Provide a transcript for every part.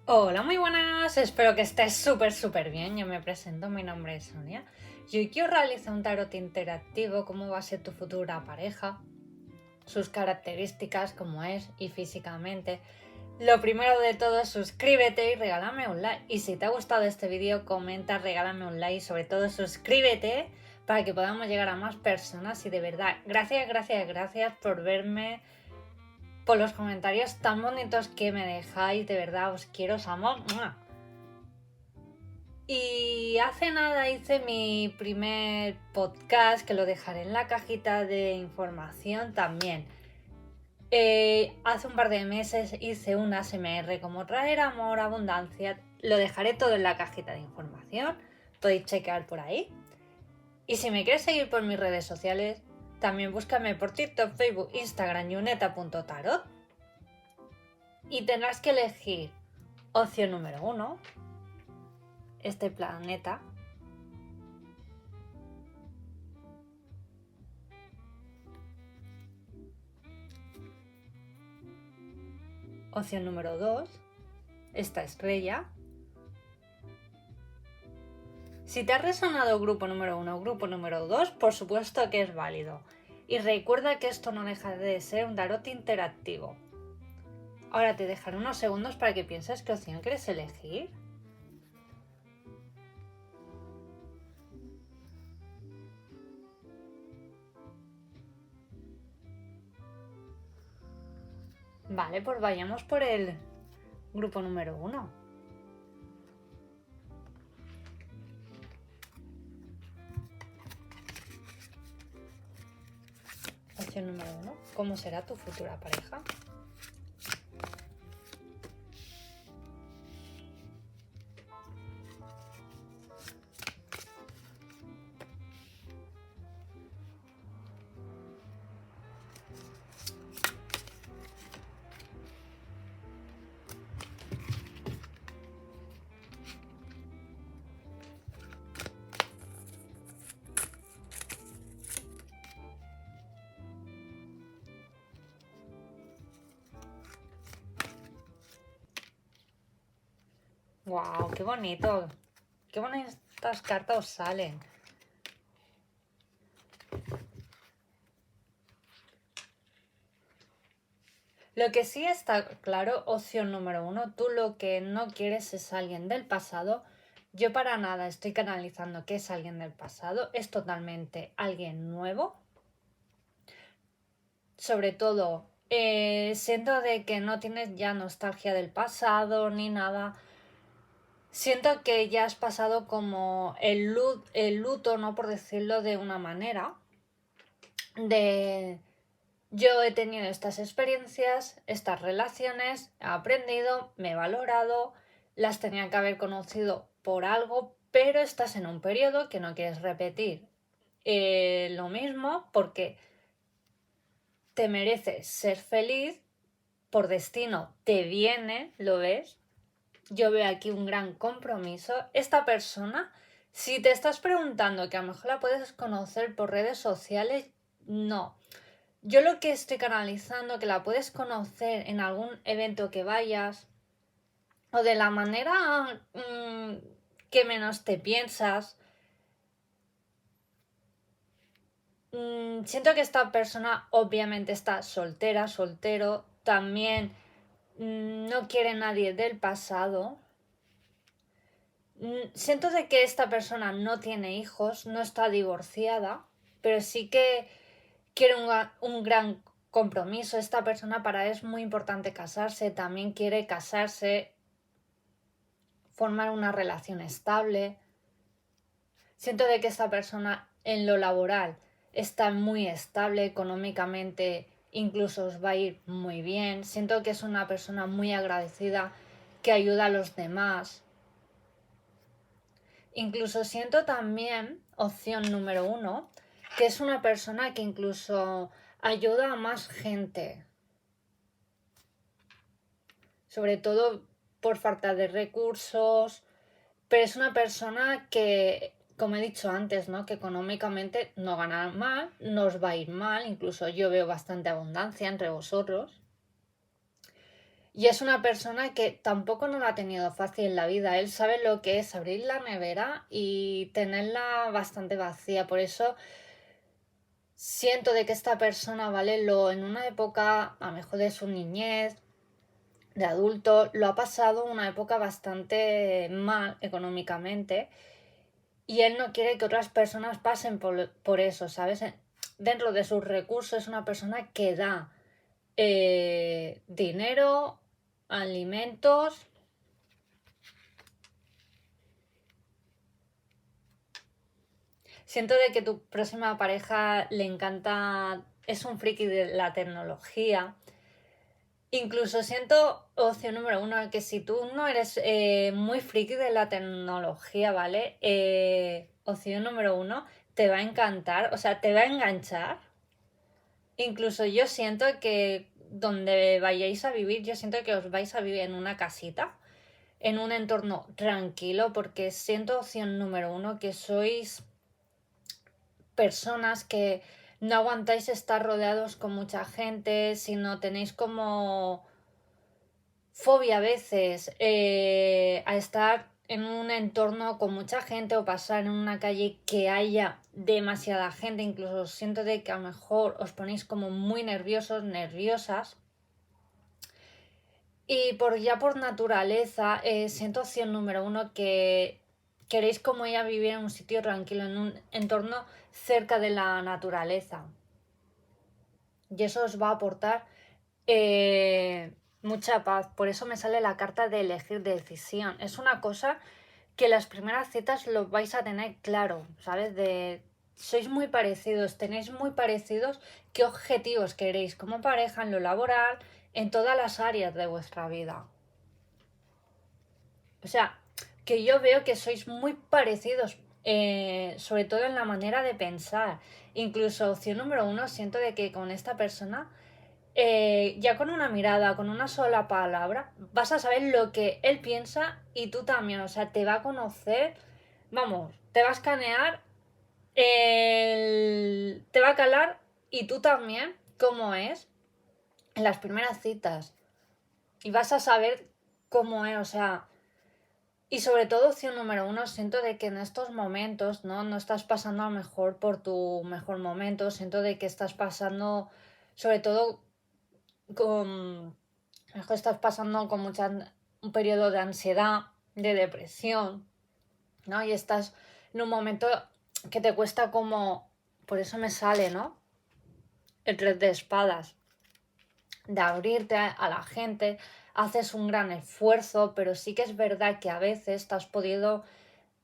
Hola, muy buenas, espero que estés súper bien. Yo me presento, mi nombre es Sonia. Y hoy quiero realizar un tarot interactivo, cómo va a ser tu futura pareja, sus características, cómo es y físicamente. Lo primero de todo, suscríbete y regálame un like. Y si te ha gustado este vídeo, comenta, regálame un like y sobre todo suscríbete para que podamos llegar a más personas. Y de verdad, gracias por verme, por los comentarios tan bonitos que me dejáis. De verdad, os quiero, os amo. ¡Mua! Y hace nada hice mi primer podcast, que lo dejaré en la cajita de información también. Hace un par de meses hice un ASMR como traer amor, abundancia. Lo dejaré todo en la cajita de información. Podéis chequear por ahí. Y si me quieres seguir por mis redes sociales, también búscame por TikTok, Facebook, Instagram, yuneta.tarot. Y tendrás que elegir opción número 1, este planeta. Opción número 2, esta estrella. Si te ha resonado grupo número 1 o grupo número 2, por supuesto que es válido. Y recuerda que esto no deja de ser un tarot interactivo. Ahora te dejaré unos segundos para que pienses qué opción quieres elegir. Vale, pues vayamos por el grupo número 1. Opción número 1. ¿Cómo será tu futura pareja? ¡Wow! ¡Qué bonito! ¡Qué bonitas cartas os salen! Lo que sí está claro, opción número 1, tú lo que no quieres es alguien del pasado. Yo para nada estoy canalizando que es alguien del pasado, es totalmente alguien nuevo. Sobre todo, siento de que no tienes ya nostalgia del pasado ni nada. Siento que ya has pasado como el luto, ¿no? Por decirlo de una manera, de yo he tenido estas experiencias, estas relaciones, he aprendido, me he valorado, las tenía que haber conocido por algo, pero estás en un periodo que no quieres repetir lo mismo porque te mereces ser feliz, por destino te viene, ¿lo ves? Yo veo aquí un gran compromiso. Esta persona, si te estás preguntando que a lo mejor la puedes conocer por redes sociales, no. Yo lo que estoy canalizando, que la puedes conocer en algún evento que vayas, o de la manera que menos te piensas. Siento que esta persona obviamente está soltera, soltero, también no quiere nadie del pasado. Siento de que esta persona no tiene hijos, no está divorciada, pero sí que quiere un gran compromiso. Esta persona para él es muy importante casarse, también quiere casarse, formar una relación estable. Siento de que esta persona en lo laboral está muy estable económicamente, incluso os va a ir muy bien. Siento que es una persona muy agradecida, que ayuda a los demás. Incluso siento también, opción número 1, que es una persona que incluso ayuda a más gente. Sobre todo por falta de recursos, pero es una persona que, como he dicho antes, ¿no? Que económicamente no gana mal, no os va a ir mal, incluso yo veo bastante abundancia entre vosotros. Y es una persona que tampoco no lo ha tenido fácil en la vida. Él sabe lo que es abrir la nevera y tenerla bastante vacía. Por eso siento de que esta persona, ¿vale? En una época, a lo mejor de su niñez, de adulto, lo ha pasado una época bastante mal económicamente y él no quiere que otras personas pasen por eso, ¿sabes? Dentro de sus recursos es una persona que da dinero, alimentos. Siento de que tu próxima pareja le encanta, es un friki de la tecnología. Incluso siento, opción número uno, que si tú no eres muy friki de la tecnología, ¿vale? Opción número uno, te va a encantar, o sea, te va a enganchar. Incluso yo siento que donde vayáis a vivir, yo siento que os vais a vivir en una casita, en un entorno tranquilo, porque siento opción número uno que sois personas que no aguantáis estar rodeados con mucha gente, sino tenéis como fobia a veces a estar en un entorno con mucha gente o pasar en una calle que haya demasiada gente. Incluso siento de que a lo mejor os ponéis como muy nerviosos, nerviosas. Y por naturaleza, siento opción número uno que queréis como ella vivir en un sitio tranquilo, en un entorno cerca de la naturaleza. Y eso os va a aportar mucha paz. Por eso me sale la carta de elegir decisión. Es una cosa que las primeras citas lo vais a tener claro, ¿sabes? Sois muy parecidos, tenéis muy parecidos qué objetivos queréis como pareja en lo laboral, en todas las áreas de vuestra vida. O sea, que yo veo que sois muy parecidos, sobre todo en la manera de pensar. Incluso opción número uno, siento de que con esta persona ya con una mirada, con una sola palabra, vas a saber lo que él piensa y tú también. O sea, te va a conocer, vamos, te va a escanear, te va a calar y tú también cómo es en las primeras citas. Y vas a saber cómo es, o sea, y sobre todo opción número uno, siento de que en estos momentos, ¿no? No estás pasando a lo mejor por tu mejor momento, siento de que estás pasando sobre todo con a lo mejor estás pasando con un periodo de ansiedad, de depresión, ¿no? Y estás en un momento que te cuesta como, por eso me sale, ¿no? El tres de espadas, de abrirte a la gente, haces un gran esfuerzo, pero sí que es verdad que a veces te has podido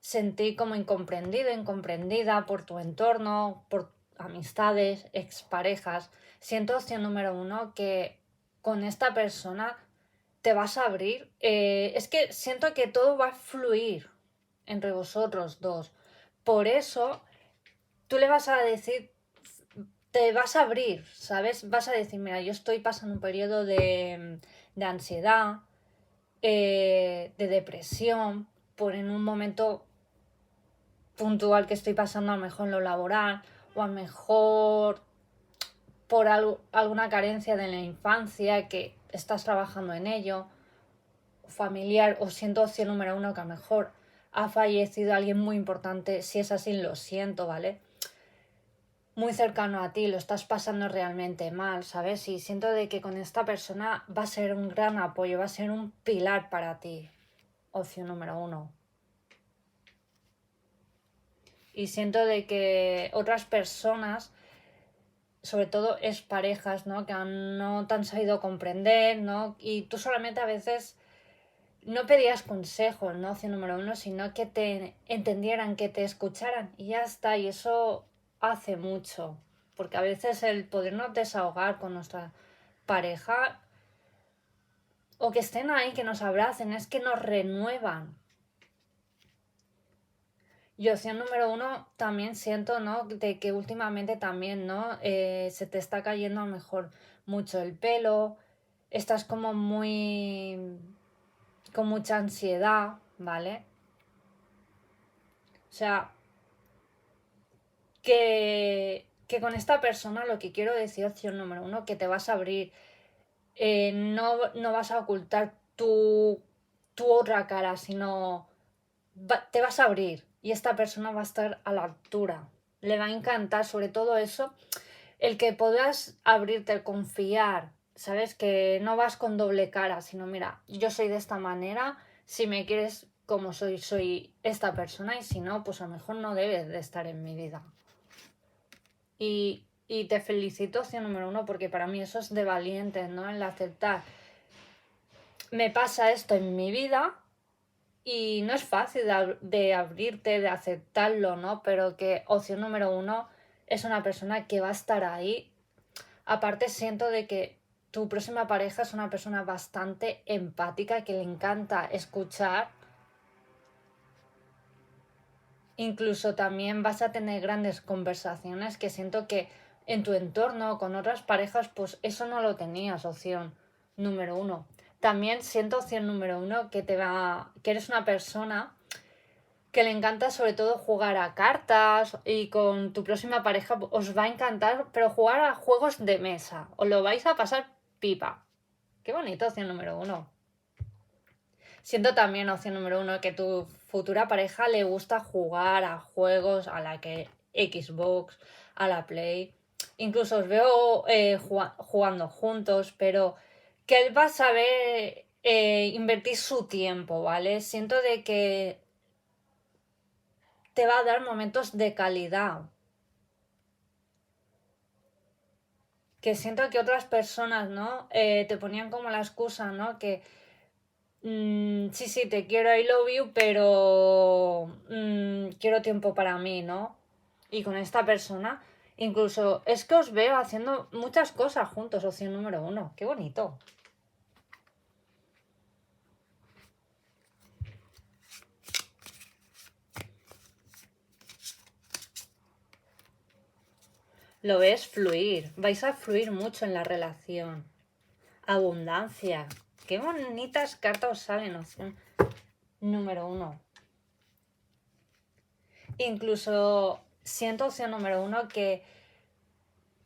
sentir como incomprendido, incomprendida por tu entorno, por amistades, exparejas. Siento opción número uno que con esta persona te vas a abrir. Es que siento que todo va a fluir entre vosotros dos. Por eso tú le vas a decir, te vas a abrir, ¿sabes? Vas a decir, mira, yo estoy pasando un periodo de ansiedad, de depresión, por en un momento puntual que estoy pasando a lo mejor en lo laboral o a lo mejor por alguna carencia de la infancia que estás trabajando en ello, familiar o siento opción número uno que a lo mejor ha fallecido alguien muy importante, si es así lo siento, ¿vale? Muy cercano a ti, lo estás pasando realmente mal, ¿sabes? Y siento de que con esta persona va a ser un gran apoyo, va a ser un pilar para ti, opción número uno. Y siento de que otras personas, sobre todo es parejas, ¿no? Que no te han sabido comprender, ¿no? Y tú solamente a veces no pedías consejos, ¿no? Opción número uno, sino que te entendieran, que te escucharan y ya está. Y eso hace mucho. Porque a veces el podernos desahogar con nuestra pareja o que estén ahí, que nos abracen, es que nos renuevan. Y opción número uno, también siento, ¿no? De que últimamente también, ¿no? Se te está cayendo a lo mejor mucho el pelo, estás como muy con mucha ansiedad, ¿vale? O sea, que con esta persona lo que quiero decir, opción número uno, que te vas a abrir. no vas a ocultar tu otra cara, sino te vas a abrir y esta persona va a estar a la altura. Le va a encantar, sobre todo eso, el que puedas abrirte, confiar, ¿sabes? Que no vas con doble cara, sino mira, yo soy de esta manera, si me quieres como soy, soy esta persona y si no, pues a lo mejor no debes de estar en mi vida. Y te felicito, opción número uno, porque para mí eso es de valientes, ¿no? El aceptar. Me pasa esto en mi vida y no es fácil de abrirte, de aceptarlo, ¿no? Pero que opción número uno es una persona que va a estar ahí. Aparte siento de que tu próxima pareja es una persona bastante empática, que le encanta escuchar. Incluso también vas a tener grandes conversaciones que siento que en tu entorno, con otras parejas, pues eso no lo tenías, opción número uno. También siento opción número uno que eres una persona que le encanta sobre todo jugar a cartas y con tu próxima pareja os va a encantar, pero jugar a juegos de mesa. Os lo vais a pasar pipa. Qué bonito, opción número uno. Siento también, opción número uno, que tu futura pareja le gusta jugar a juegos a la que Xbox, a la Play. Incluso os veo jugando juntos, pero que él va a saber invertir su tiempo, ¿vale? Siento de que te va a dar momentos de calidad. Que siento que otras personas, ¿no? Te ponían como la excusa, ¿no? Que sí, sí, te quiero, I love you, pero quiero tiempo para mí, ¿no? Y con esta persona, incluso es que os veo haciendo muchas cosas juntos, opción número uno. Qué bonito. Lo ves fluir, vais a fluir mucho en la relación. Abundancia. Qué bonitas cartas os salen, opción número uno. Incluso siento, opción número uno, que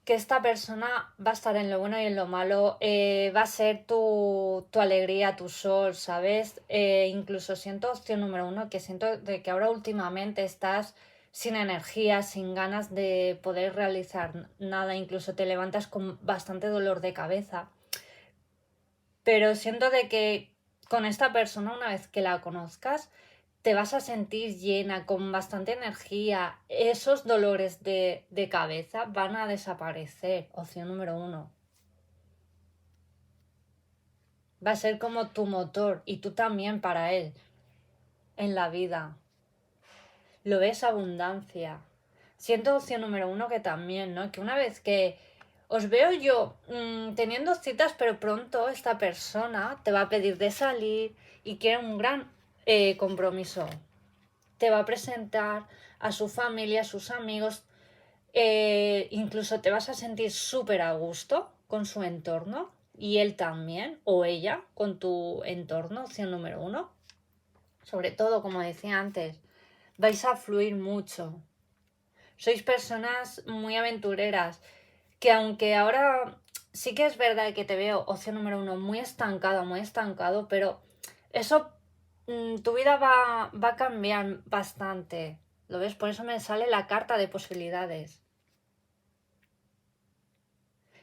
esta persona va a estar en lo bueno y en lo malo, va a ser tu alegría, tu sol, ¿sabes? Incluso siento, opción número uno, que siento de que ahora últimamente estás sin energía, sin ganas de poder realizar nada, incluso te levantas con bastante dolor de cabeza. Pero siento de que con esta persona, una vez que la conozcas, te vas a sentir llena, con bastante energía. Esos dolores de cabeza van a desaparecer. Opción número uno. Va a ser como tu motor y tú también para él en la vida. Lo ves abundancia. Siento, opción número uno, que también, ¿no? Que una vez que os veo yo teniendo citas, pero pronto esta persona te va a pedir de salir y quiere un gran compromiso. Te va a presentar a su familia, a sus amigos, incluso te vas a sentir súper a gusto con su entorno y él también, o ella, con tu entorno, opción número uno. Sobre todo, como decía antes, vais a fluir mucho. Sois personas muy aventureras, que aunque ahora sí que es verdad que te veo, opción número uno, muy estancado, pero eso, tu vida va a cambiar bastante. ¿Lo ves? Por eso me sale la carta de posibilidades.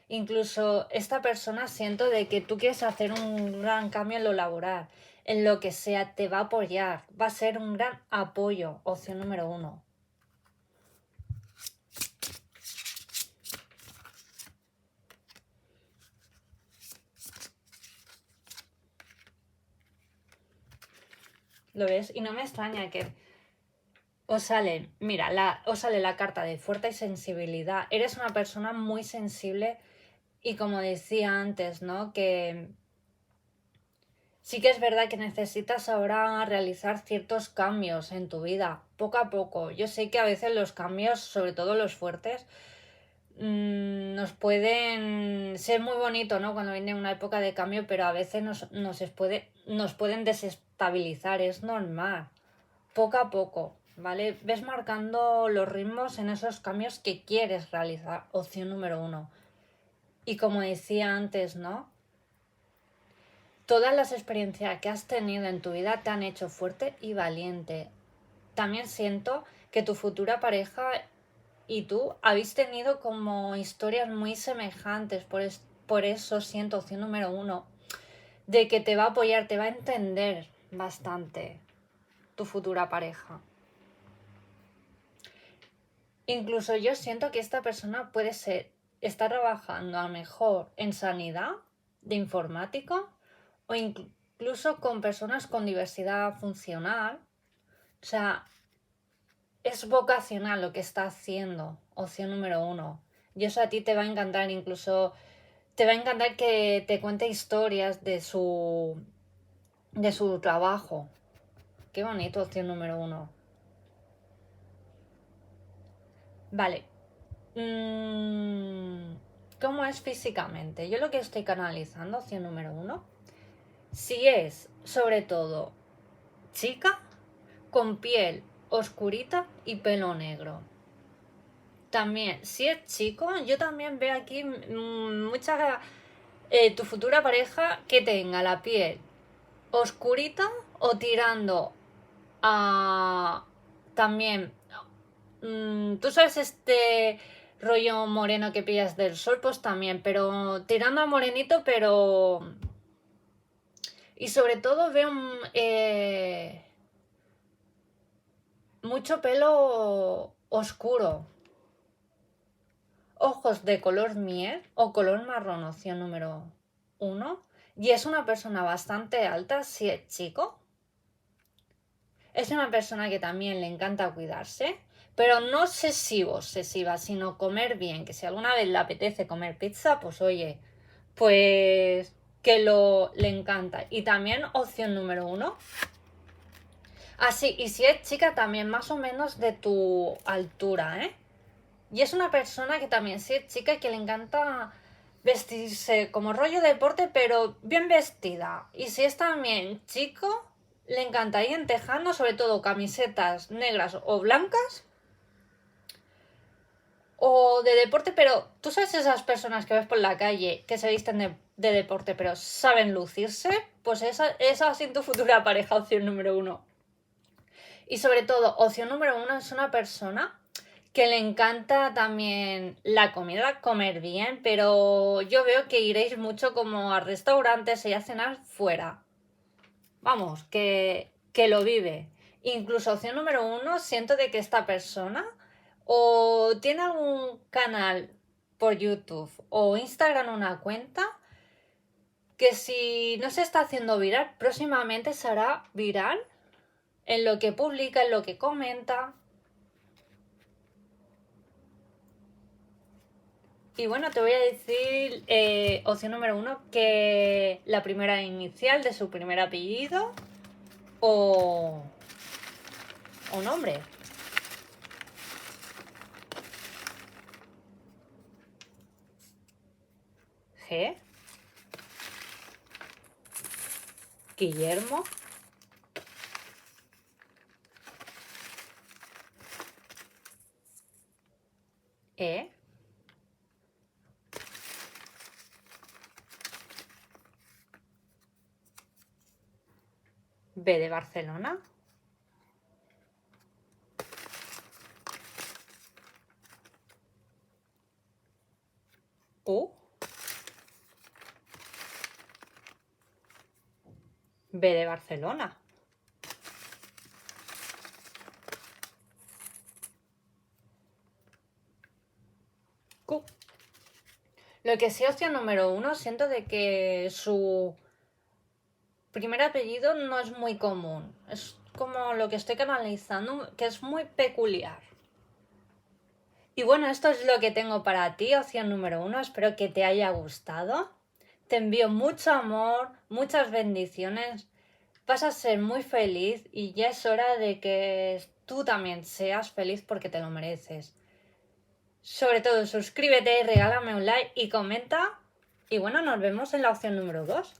Incluso esta persona siento de que tú quieres hacer un gran cambio en lo laboral, en lo que sea, te va a apoyar, va a ser un gran apoyo, opción número uno. ¿Lo ves? Y no me extraña que os sale, mira, os sale la carta de fuerza y sensibilidad. Eres una persona muy sensible y como decía antes, ¿no? Que sí que es verdad que necesitas ahora realizar ciertos cambios en tu vida, poco a poco. Yo sé que a veces los cambios, sobre todo los fuertes, nos pueden ser muy bonitos, ¿no? Cuando viene una época de cambio, pero a veces nos pueden desestabilizar, es normal. Poco a poco, ¿vale? Ves marcando los ritmos en esos cambios que quieres realizar, opción número uno. Y como decía antes, ¿no? todas las experiencias que has tenido en tu vida te han hecho fuerte y valiente. También siento que tu futura pareja y tú habéis tenido como historias muy semejantes, por eso siento opción número 1, de que te va a apoyar, te va a entender bastante tu futura pareja. Incluso yo siento que esta persona está trabajando a lo mejor en sanidad, de informático, o incluso con personas con diversidad funcional. O sea, es vocacional lo que está haciendo, opción número 1. Y eso a ti te va a encantar, incluso te va a encantar que te cuente historias de su trabajo. Qué bonito, opción número 1. Vale. ¿Cómo es físicamente? Yo lo que estoy canalizando, opción número 1, si es, sobre todo, chica, con piel oscurita y pelo negro. También, si es chico, yo también veo aquí tu futura pareja que tenga la piel oscurita o tirando a también tú sabes este rollo moreno que pillas del sol, pues también, pero tirando a morenito, pero y sobre todo veo mucho pelo oscuro, ojos de color miel o color marrón, opción número 1, y es una persona bastante alta si es chico. Es una persona que también le encanta cuidarse, pero no obsesiva, sino comer bien, que si alguna vez le apetece comer pizza, pues oye, pues que le encanta. Y también opción número 1. Así, y si es chica también más o menos de tu altura, ¿eh? Y es una persona que también, si es chica, que le encanta vestirse como rollo deporte, pero bien vestida. Y si es también chico, le encanta ir en tejano, sobre todo camisetas negras o blancas. O de deporte, pero tú sabes esas personas que ves por la calle que se visten de deporte, pero saben lucirse. Pues esa ha sido tu futura pareja, opción número 1. Y sobre todo, opción número 1 es una persona que le encanta también la comida, comer bien, pero yo veo que iréis mucho como a restaurantes y a cenar fuera. Vamos, que lo vive. Incluso opción número 1, siento de que esta persona o tiene algún canal por YouTube o Instagram una cuenta que si no se está haciendo viral, próximamente se hará viral en lo que publica, en lo que comenta. Y bueno, te voy a decir, opción número 1, que la primera inicial de su primer apellido o nombre. G. Guillermo. E. B de Barcelona. U. B de Barcelona. Q. Lo que sí, opción número 1, siento de que su primer apellido no es muy común. Es como lo que estoy canalizando, que es muy peculiar. Y bueno, esto es lo que tengo para ti, opción número 1. Espero que te haya gustado. Te envío mucho amor, muchas bendiciones. Vas a ser muy feliz y ya es hora de que tú también seas feliz porque te lo mereces. Sobre todo, suscríbete, regálame un like y comenta. Y bueno, nos vemos en la opción número 2.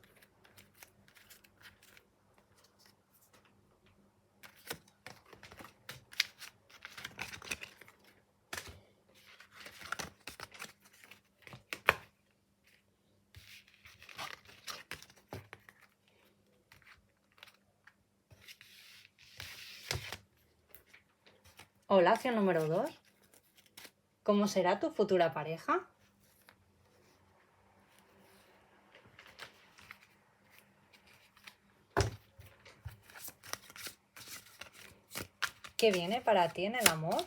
Hola, opción número 2. ¿Cómo será tu futura pareja? ¿Qué viene para ti en el amor?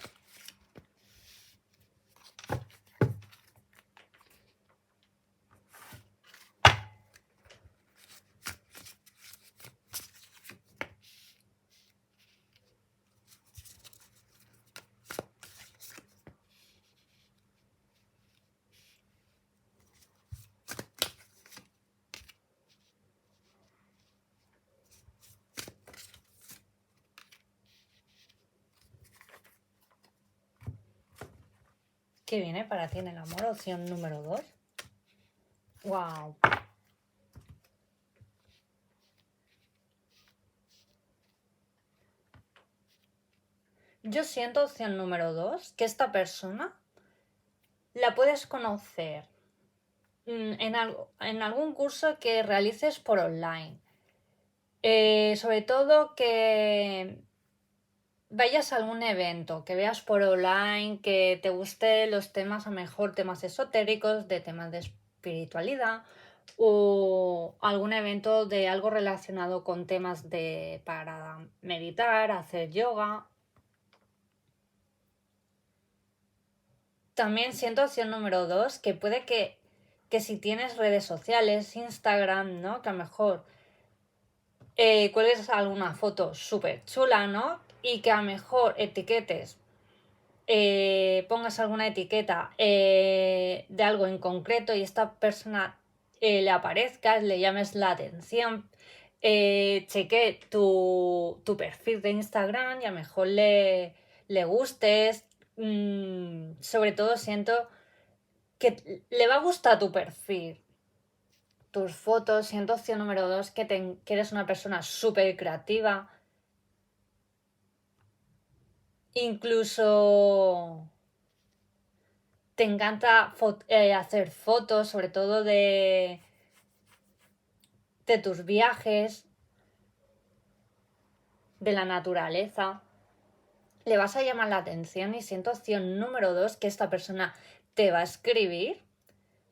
¿Qué viene para ti en el amor? Opción número 2. ¡Wow! Yo siento, opción número 2, que esta persona la puedes conocer en algún curso que realices por online. Sobre todo que vayas a algún evento, que veas por online, que te guste los temas, a lo mejor temas esotéricos, de temas de espiritualidad, o algún evento de algo relacionado con temas para meditar, hacer yoga. También siento, opción número 2, que puede que si tienes redes sociales, Instagram, ¿no? Que a lo mejor cuelgues alguna foto súper chula, ¿no? Y que a lo mejor etiquetes, pongas alguna etiqueta de algo en concreto y esta persona le aparezcas, le llames la atención, cheque tu perfil de Instagram y a lo mejor le gustes. Sobre todo siento que le va a gustar tu perfil, tus fotos. Siento, opción número 2, que eres una persona súper creativa. Incluso te encanta hacer fotos, sobre todo de tus viajes, de la naturaleza. Le vas a llamar la atención y siento, opción número 2, que esta persona te va a escribir.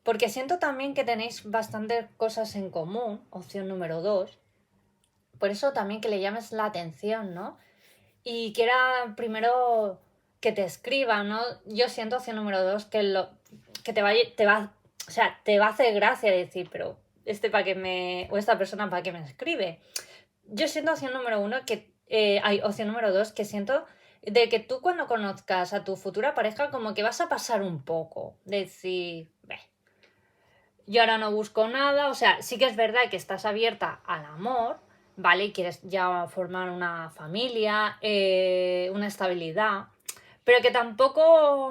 Porque siento también que tenéis bastantes cosas en común, opción número 2. Por eso también que le llames la atención, ¿no? Y quiera primero que te escriba, ¿no? Yo siento, opción número 2, que te va, o sea, te va a hacer gracia decir, pero o esta persona para qué me escribe. Yo siento, opción número 1, que hay opción número 2, que siento de que tú cuando conozcas a tu futura pareja como que vas a pasar un poco, decir, yo ahora no busco nada, o sea, sí que es verdad que estás abierta al amor, ¿vale? Y quieres ya formar una familia, una estabilidad, pero que tampoco,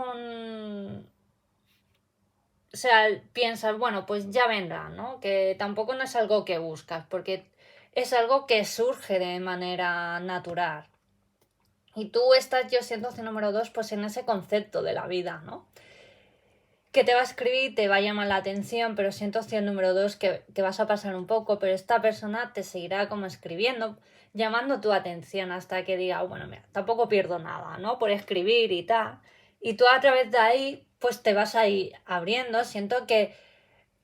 o sea, piensas, bueno, pues ya vendrá, ¿no? Que tampoco no es algo que buscas, porque es algo que surge de manera natural. Y tú estás, yo siento, opción número 2, pues en ese concepto de la vida, ¿no? Que te va a escribir, te va a llamar la atención, pero siento, opción número 2, que vas a pasar un poco, pero esta persona te seguirá como escribiendo, llamando tu atención hasta que diga, bueno, mira, tampoco pierdo nada, ¿no? Por escribir y tal. Y tú a través de ahí, pues te vas a ir abriendo. Siento que,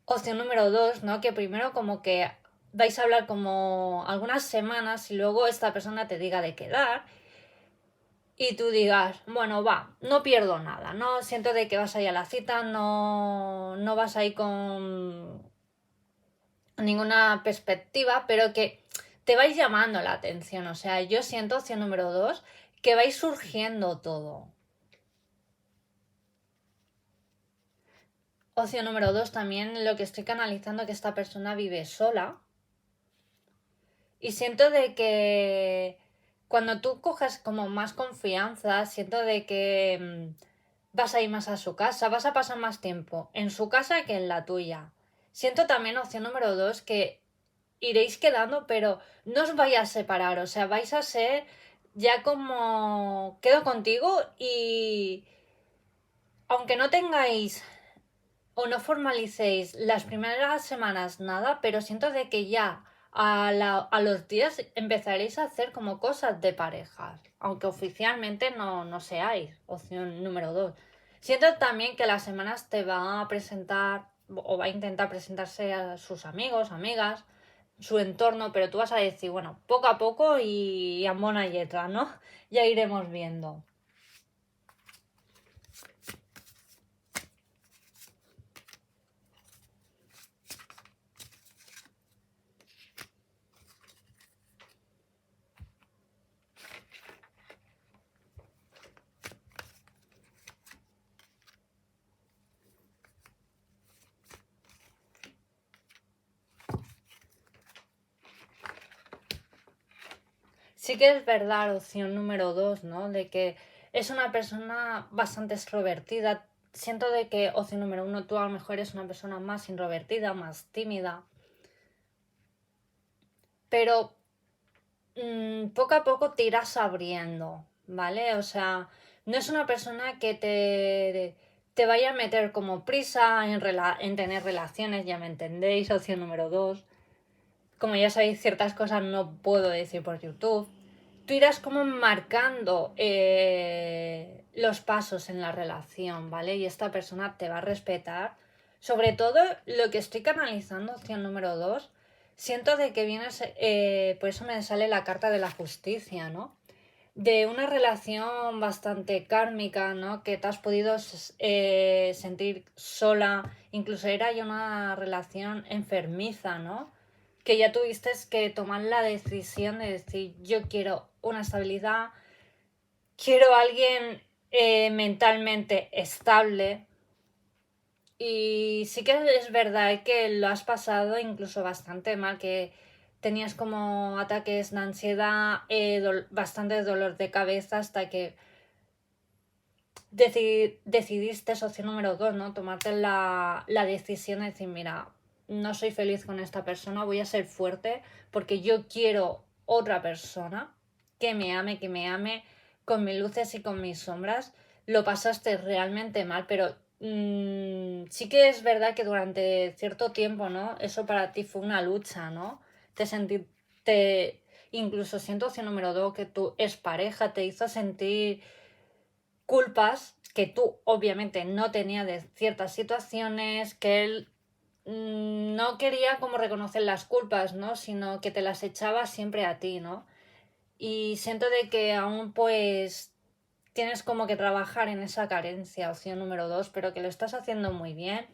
opción número 2, ¿no? Que primero como que vais a hablar como algunas semanas y luego esta persona te diga de quedar y tú digas, bueno, va, no pierdo nada, no siento de que vas a ir a la cita, no vas a ir con ninguna perspectiva, pero que te vais llamando la atención. O sea, yo siento, opción número 2, que vais surgiendo todo. Opción número 2 también, lo que estoy canalizando, que esta persona vive sola. Y siento de que cuando tú coges como más confianza, siento de que vas a ir más a su casa, vas a pasar más tiempo en su casa que en la tuya. Siento también, opción número 2, que iréis quedando, pero no os vais a separar, o sea, vais a ser ya como quedo contigo y aunque no tengáis o no formalicéis las primeras semanas nada, pero siento de que ya a los días empezaréis a hacer como cosas de parejas. aunque oficialmente no seáis opción número 2. Siento también que las semanas te va a presentar o va a intentar presentarse a sus amigos, amigas, su entorno, pero tú vas a decir, bueno, poco a poco y a mona lletra, ¿no? Ya iremos viendo. Sí que es verdad, opción número 2, ¿no? De que es una persona bastante extrovertida. Siento de que opción número 1, tú a lo mejor eres una persona más introvertida, más tímida. Pero poco a poco te irás abriendo, ¿vale? O sea, no es una persona que te vaya a meter como prisa en tener relaciones, ya me entendéis, opción número 2. Como ya sabéis, ciertas cosas no puedo decir por YouTube. Tú irás como marcando los pasos en la relación, ¿vale? Y esta persona te va a respetar. Sobre todo lo que estoy canalizando, opción número 2, siento de que vienes, por eso me sale la carta de la justicia, ¿no? De una relación bastante kármica, ¿no? Que te has podido sentir sola, incluso era ya una relación enfermiza, ¿no? Que ya tuviste que tomar la decisión de decir, yo quiero una estabilidad, quiero a alguien mentalmente estable. Y sí que es verdad que lo has pasado incluso bastante mal, que tenías como ataques de ansiedad, bastante dolor de cabeza hasta que decidiste, opción número 2, ¿no? Tomarte la decisión de decir, mira, no soy feliz con esta persona, voy a ser fuerte porque yo quiero otra persona que me ame con mis luces y con mis sombras. Lo pasaste realmente mal, pero sí que es verdad que durante cierto tiempo, ¿no? Eso para ti fue una lucha, ¿no? Te sentiste, incluso siento opción número 2, que tu expareja te hizo sentir culpas que tú obviamente no tenías de ciertas situaciones, que él no quería como reconocer las culpas, ¿no? Sino que te las echaba siempre a ti, ¿no? Y siento de que aún pues tienes como que trabajar en esa carencia, opción número 2, pero que lo estás haciendo muy bien.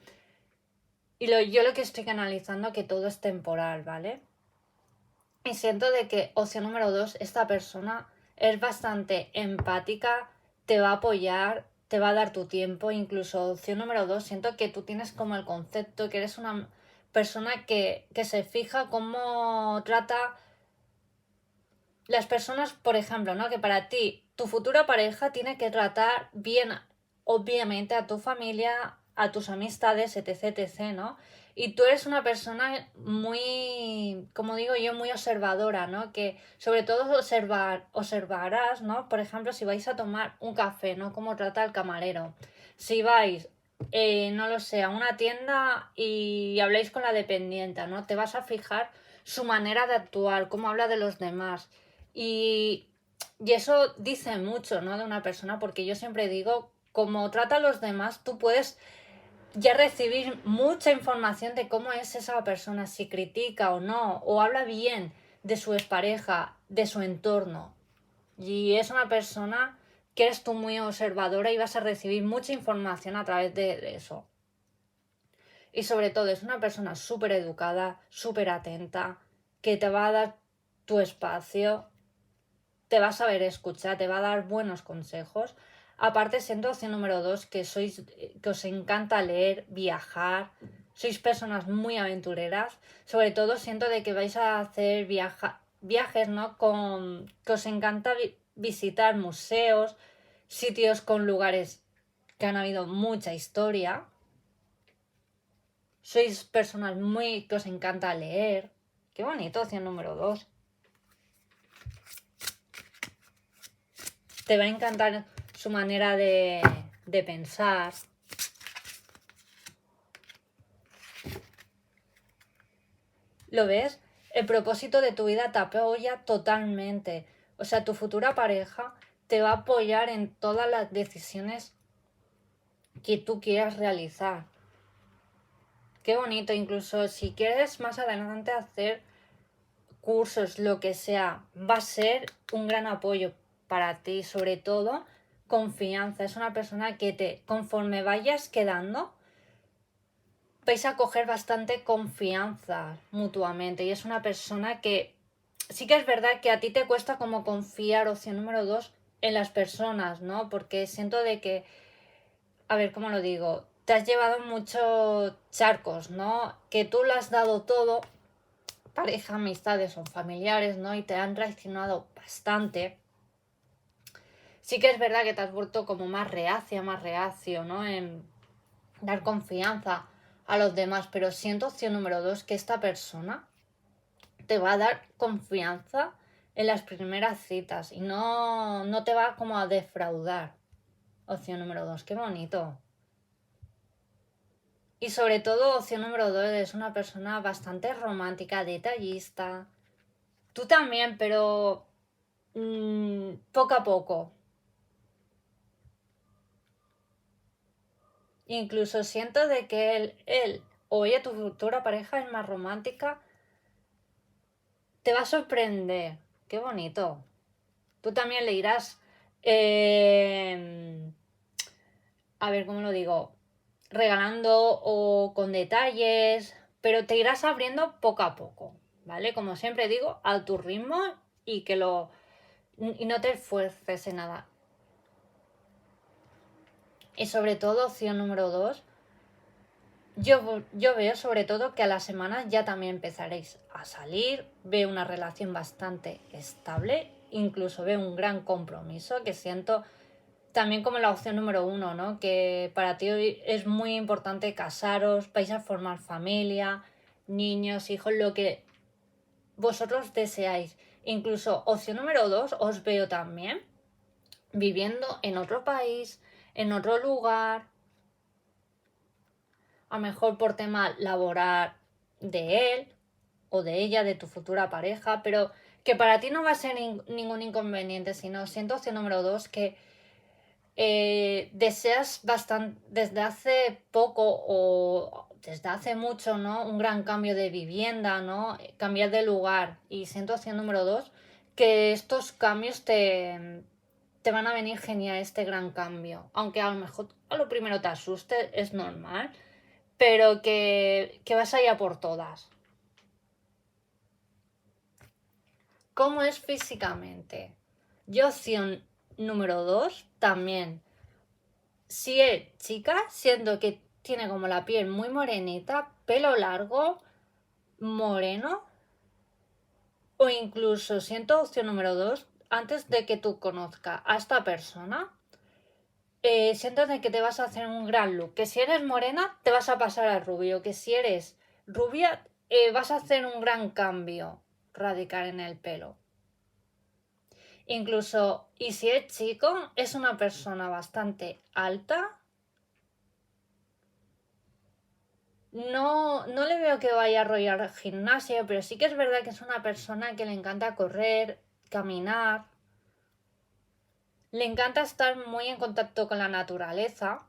Y yo lo que estoy canalizando que todo es temporal, ¿vale? Y siento de que opción número 2, esta persona es bastante empática, te va a apoyar, te va a dar tu tiempo. Incluso opción número 2, siento que tú tienes como el concepto que eres una persona que se fija cómo trata las personas, por ejemplo, ¿no? Que para ti, tu futura pareja tiene que tratar bien, obviamente, a tu familia, a tus amistades, etc, etc, ¿no? Y tú eres una persona muy, como digo yo, muy observadora, ¿no? Que sobre todo observarás, ¿no? Por ejemplo, si vais a tomar un café, ¿no? Cómo trata el camarero. Si vais, no lo sé, a una tienda y habláis con la dependiente, ¿no? Te vas a fijar su manera de actuar, cómo habla de los demás. Y, y eso dice mucho, ¿no? De una persona, porque yo siempre digo, como trata a los demás, tú puedes ya recibir mucha información de cómo es esa persona, si critica o no, o habla bien de su expareja, de su entorno. Y es una persona que eres tú muy observadora y vas a recibir mucha información a través de eso. Y sobre todo es una persona súper educada, súper atenta, que te va a dar tu espacio, te va a saber escuchar, te va a dar buenos consejos. Aparte, siendo opción número 2, que os encanta leer, viajar, sois personas muy aventureras. Sobre todo siento de que vais a hacer viajes, ¿no? Que os encanta visitar museos, sitios con lugares que han habido mucha historia. Sois personas que os encanta leer. Qué bonito, opción número 2. Te va a encantar su manera de pensar. ¿Lo ves? El propósito de tu vida te apoya totalmente. O sea, tu futura pareja te va a apoyar en todas las decisiones que tú quieras realizar. Qué bonito, incluso si quieres más adelante hacer cursos, lo que sea, va a ser un gran apoyo para ti, sobre todo confianza. Es una persona que conforme vayas quedando, vais a coger bastante confianza mutuamente y es una persona que sí que es verdad que a ti te cuesta como confiar, opción número 2, en las personas, ¿no? Porque siento de que, a ver, ¿cómo lo digo? Te has llevado muchos charcos, ¿no? Que tú lo has dado todo, pareja, amistades o familiares, ¿no? Y te han traicionado bastante. Sí que es verdad que te has vuelto como más reacia, más reacio, ¿no? En dar confianza a los demás, pero siento, opción número 2, que esta persona te va a dar confianza en las primeras citas y no te va como a defraudar. Opción número 2, qué bonito. Y sobre todo, opción número 2, es una persona bastante romántica, detallista. Tú también, pero poco a poco. Incluso siento de que él o ella, tu futura pareja, es más romántica. Te va a sorprender. Qué bonito. Tú también le irás, a ver, ¿cómo lo digo? Regalando o con detalles, pero te irás abriendo poco a poco, ¿vale? Como siempre digo, a tu ritmo y y no te esfuerces en nada. Y sobre todo, opción número 2, yo veo sobre todo que a las semanas ya también empezaréis a salir, veo una relación bastante estable, incluso veo un gran compromiso que siento también como la opción número 1, ¿no? Que para ti hoy es muy importante casaros, vais a formar familia, niños, hijos, lo que vosotros deseáis. Incluso opción número 2, os veo también viviendo en otro país, en otro lugar, a lo mejor por tema laboral de él o de ella, de tu futura pareja, pero que para ti no va a ser ningún inconveniente, sino siento opción número 2 que deseas bastante desde hace poco o desde hace mucho, ¿no? Un gran cambio de vivienda, ¿no? Cambiar de lugar. Y siento opción número 2 que estos cambios te van a venir genial este gran cambio. Aunque a lo mejor a lo primero te asuste, es normal, pero que vas a ir a por todas. ¿Cómo es físicamente? Yo opción número 2 también. Si es chica, siendo que tiene como la piel muy morenita, pelo largo, moreno, o incluso siento opción número 2, antes de que tú conozcas a esta persona, siento de que te vas a hacer un gran look. Que si eres morena, te vas a pasar a rubio. Que si eres rubia, vas a hacer un gran cambio radical en el pelo. Incluso, y si es chico, es una persona bastante alta. No le veo que vaya a arrollar gimnasio, pero sí que es verdad que es una persona que le encanta correr, caminar, le encanta estar muy en contacto con la naturaleza.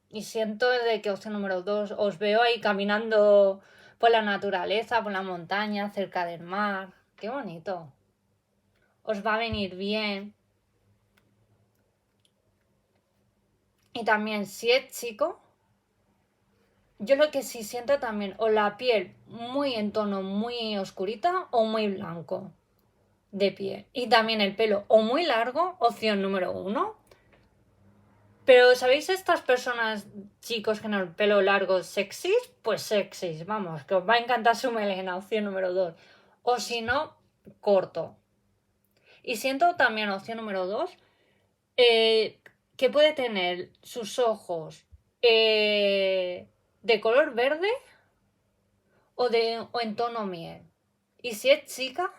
Y siento de que opción número 2, os veo ahí caminando por la naturaleza, por la montaña, cerca del mar. Qué bonito. Os va a venir bien. Y también, si es chico, yo lo que sí siento también, o la piel muy en tono muy oscurita o muy blanco de piel. Y también el pelo o muy largo, opción número 1. Pero ¿sabéis estas personas, chicos, que en el pelo largo sexys? Pues sexys, vamos, que os va a encantar su melena, opción número 2. O si no, corto. Y siento también, opción número 2, que puede tener sus ojos de color verde o en tono miel. Y si es chica,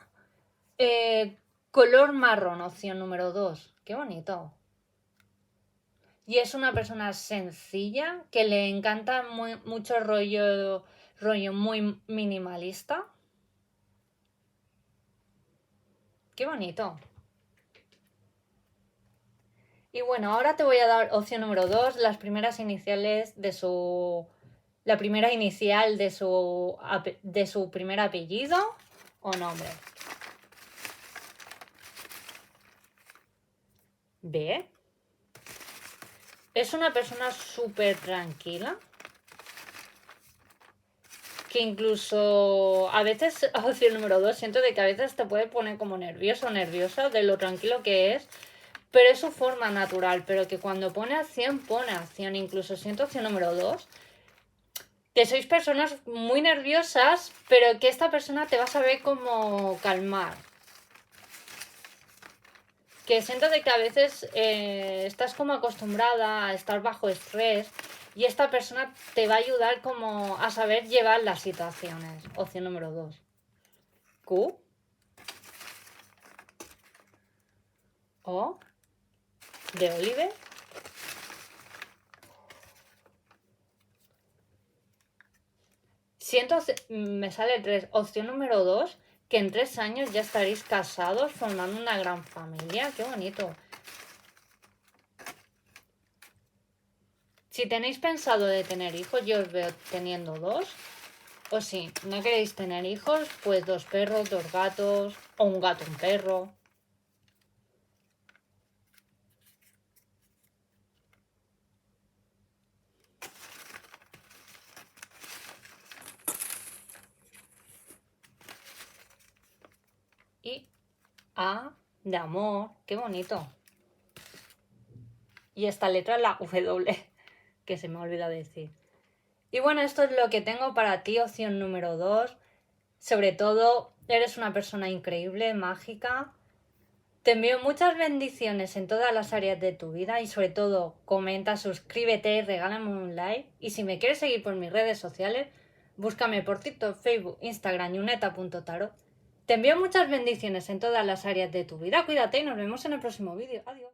color marrón, opción número 2. Qué bonito. Y es una persona sencilla que le encanta mucho rollo muy minimalista. Qué bonito. Y bueno, ahora te voy a dar opción número 2, las primeras iniciales de su... La primera inicial de su primer apellido o nombre. B. Es una persona súper tranquila. Que incluso a veces, opción número 2, siento de que a veces te puede poner como nervioso o nerviosa de lo tranquilo que es. Pero es su forma natural, pero que cuando pone acción. Incluso siento opción número 2, que sois personas muy nerviosas, pero que esta persona te va a saber cómo calmar. Que siento de que a veces estás como acostumbrada a estar bajo estrés y esta persona te va a ayudar como a saber llevar las situaciones. Opción número 2. Q. O. De Oliver. Me sale 3. Opción número 2, que en 3 años ya estaréis casados formando una gran familia. Qué bonito. Si tenéis pensado de tener hijos, yo os veo teniendo 2. O si no queréis tener hijos, pues 2 perros, 2 gatos, o un gato, un perro. Y A de amor. Qué bonito. Y esta letra es la W, que se me olvida decir. Y bueno, esto es lo que tengo para ti, opción número 2. Sobre todo, eres una persona increíble, mágica. Te envío muchas bendiciones en todas las áreas de tu vida y sobre todo comenta, suscríbete, regálame un like. Y si me quieres seguir por mis redes sociales, búscame por TikTok, Facebook, Instagram, yuneta.tarot. Te envío muchas bendiciones en todas las áreas de tu vida. Cuídate y nos vemos en el próximo vídeo. Adiós.